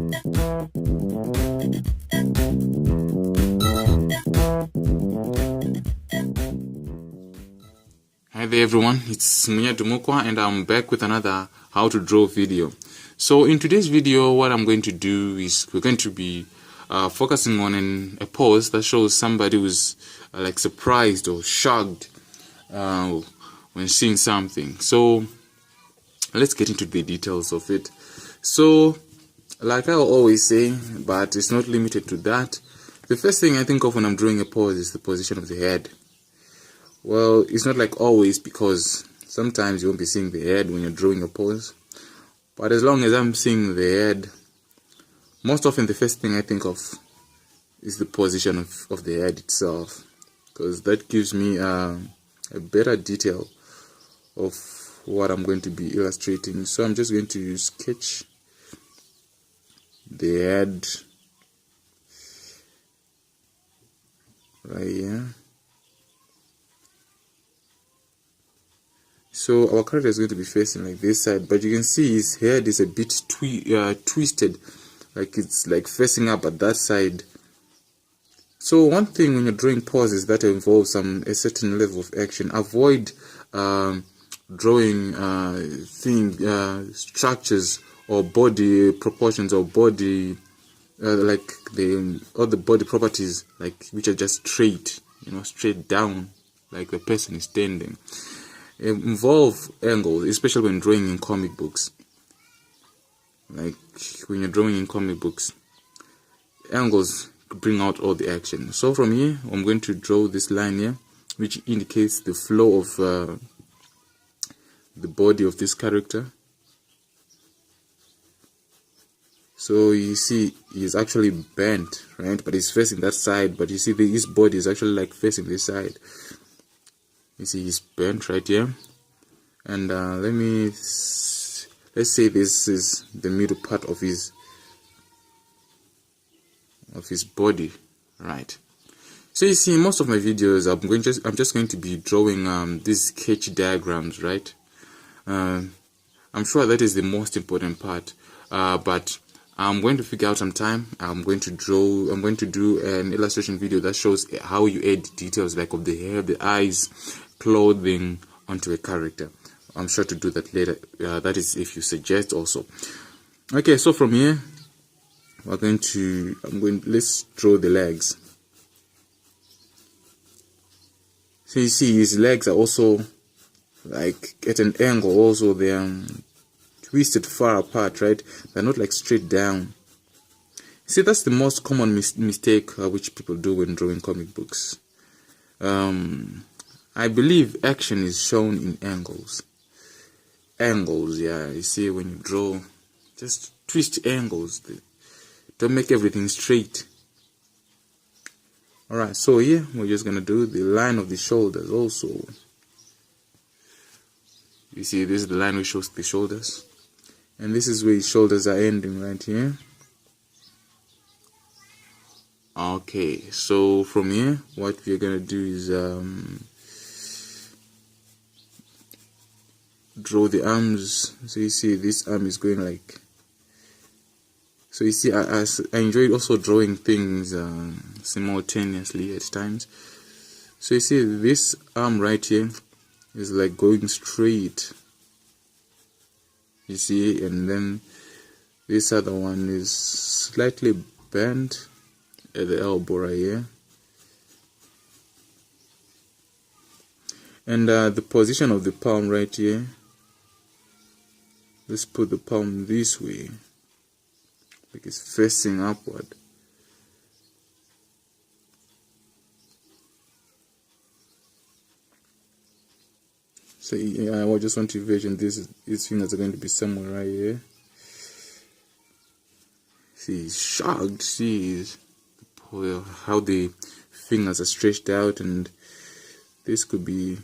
Hi there everyone, it's Munya Dumukwa and I'm back with another how to draw video. So in today's video what I'm going to do is we're going to be focusing on a pose that shows somebody who's like surprised or shocked when seeing something. So let's get into the details of it. So like I always say, but it's not limited to that, the first thing I think of when I'm drawing a pose is the position of the head. Well, it's not like always, because sometimes you won't be seeing the head when you're drawing a pose. But as long as I'm seeing the head, most often the first thing I think of is the position of the head itself, because that gives me a better detail of what I'm going to be illustrating. So I'm just going to sketch the head right here. So our character is going to be facing like this side, but you can see his head is a bit twisted, like it's like facing up at that side. So one thing when you're drawing poses that involves a certain level of action, avoid drawing structures or body proportions or body like all the body properties like which are just straight, straight down, like the person is standing. Involve angles, especially when drawing in comic books. Like when you're drawing in comic books, angles bring out all the action. So from here, I'm going to draw this line here, which indicates the flow of the body of this character. So you see, he's actually bent, right? But he's facing that side. But you see, his body is actually like facing this side. You see he's bent right here, and let's say this is the middle part of his body, right? So you see, in most of my videos, I'm just going to be drawing these sketch diagrams, right? I'm sure that is the most important part, but I'm going to figure out some time. I'm going to do an illustration video that shows how you add details like of the hair, the eyes, clothing onto a character. I'm sure to do that later. That is if you suggest also. Okay, so from here let's draw the legs. So you see his legs are also like at an angle, also they are twisted far apart, right? They're not like straight down. See, that's the most common mistake which people do when drawing comic books. I believe action is shown in angles. Angles, yeah. You see, when you draw, just twist angles. Don't make everything straight. Alright, so here we're just going to do the line of the shoulders also. You see, this is the line which shows the shoulders. And this is where his shoulders are ending right here. Okay, so from here, what we're going to do is draw the arms. So you see this arm is going like, so you see I enjoy also drawing things simultaneously at times. So you see this arm right here is like going straight, you see, and then this other one is slightly bent at the elbow right here. And the position of the palm right here, let's put the palm this way, like it's facing upward. So yeah, I just want to envision these fingers are going to be somewhere right here. See, he's shocked. See how the fingers are stretched out, and this could be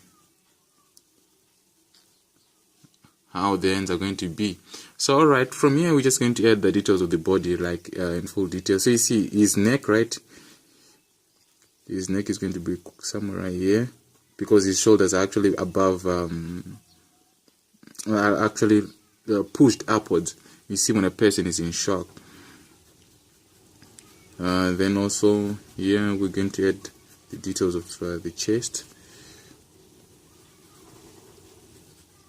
how the ends are going to be. So alright, from here we're just going to add the details of the body like in full detail. So you see his neck, right? His neck is going to be somewhere right here, because his shoulders are actually above, are actually pushed upwards. You see when a person is in shock. Then also here we're going to add the details of the chest.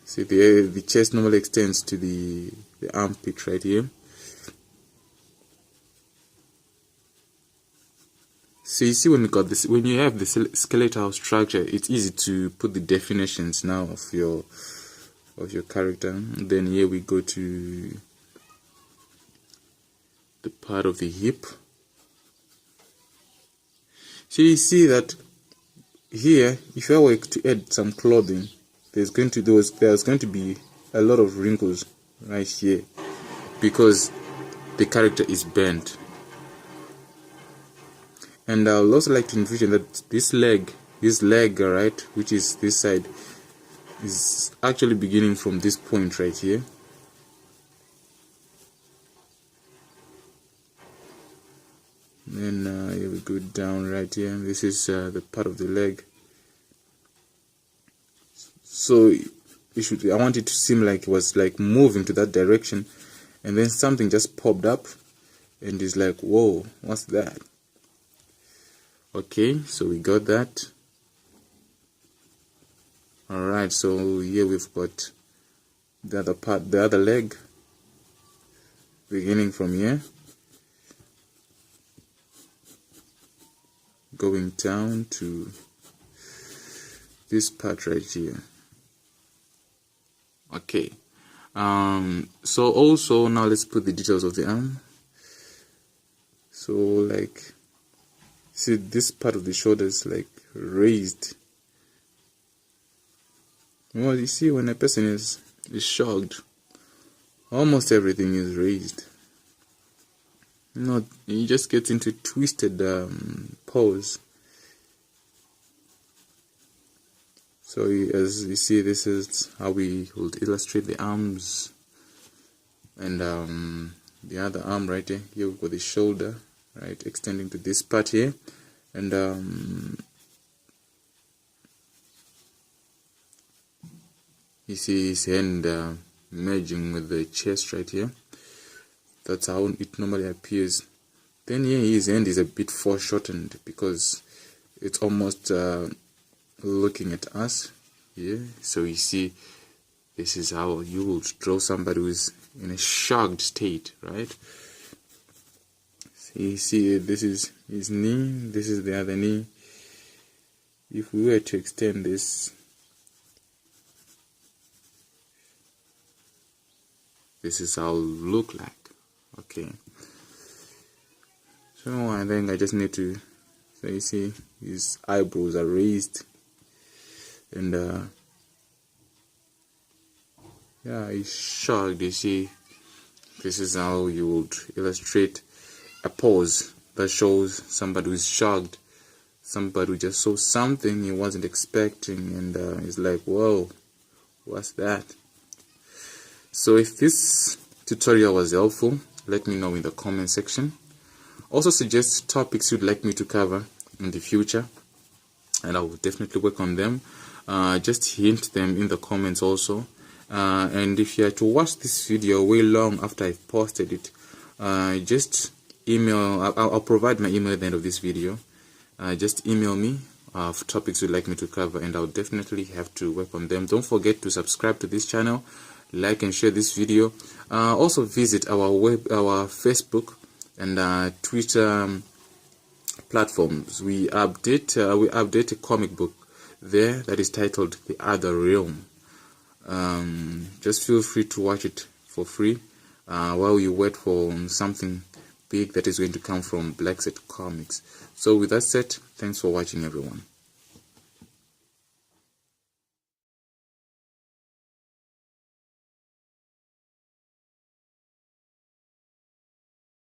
See, the chest normally extends to the armpit right here. So you see, when you have the skeletal structure, it's easy to put the definitions now of your character. And then here we go to the part of the hip. So you see that here, if I were to add some clothing, there's going to be a lot of wrinkles right here because the character is bent. And I would also like to envision that this leg, right, which is this side, is actually beginning from this point right here. Then here we go down right here. This is the part of the leg. So I want it to seem like it was like moving to that direction, and then something just popped up, and it's like, whoa, what's that? Okay, so we got that. Alright, so here we've got the other part, the other leg, beginning from here, going down to this part right here. Okay, so also now let's put the details of the arm. So like, see, this part of the shoulder is like raised. Well, you see, when a person is shocked, almost everything is raised. You just get into twisted pose. So as you see, this is how we would illustrate the arms. And the other arm right here, here we've got the shoulder, right, extending to this part here. And you see his hand merging with the chest right here. That's how it normally appears. Then here his hand is a bit foreshortened because it's almost looking at us here. So you see, this is how you would draw somebody who's in a shocked state, right? So you see, this is his knee, this is the other knee. If we were to extend this, this is how it will look like. Okay, so I think I just need to, so you see his eyebrows are raised, and yeah, he's shocked. You see, this is how you would illustrate a pose that shows somebody who is shocked, somebody who just saw something he wasn't expecting, and he's like, whoa, what's that? So if this tutorial was helpful, let me know in the comment section. Also suggest topics you'd like me to cover in the future, and I will definitely work on them. Just hint them in the comments also. And if you are to watch this video way long after I've posted it, just email. I'll provide my email at the end of this video. Just email me of topics you'd like me to cover, and I'll definitely have to work on them. Don't forget to subscribe to this channel, like and share this video. Also visit our Facebook and Twitter platforms. We update a comic book there that is titled The Other Realm. Just feel free to watch it for free while you wait for something big that is going to come from Black Set Comics. So with that said, thanks for watching, everyone.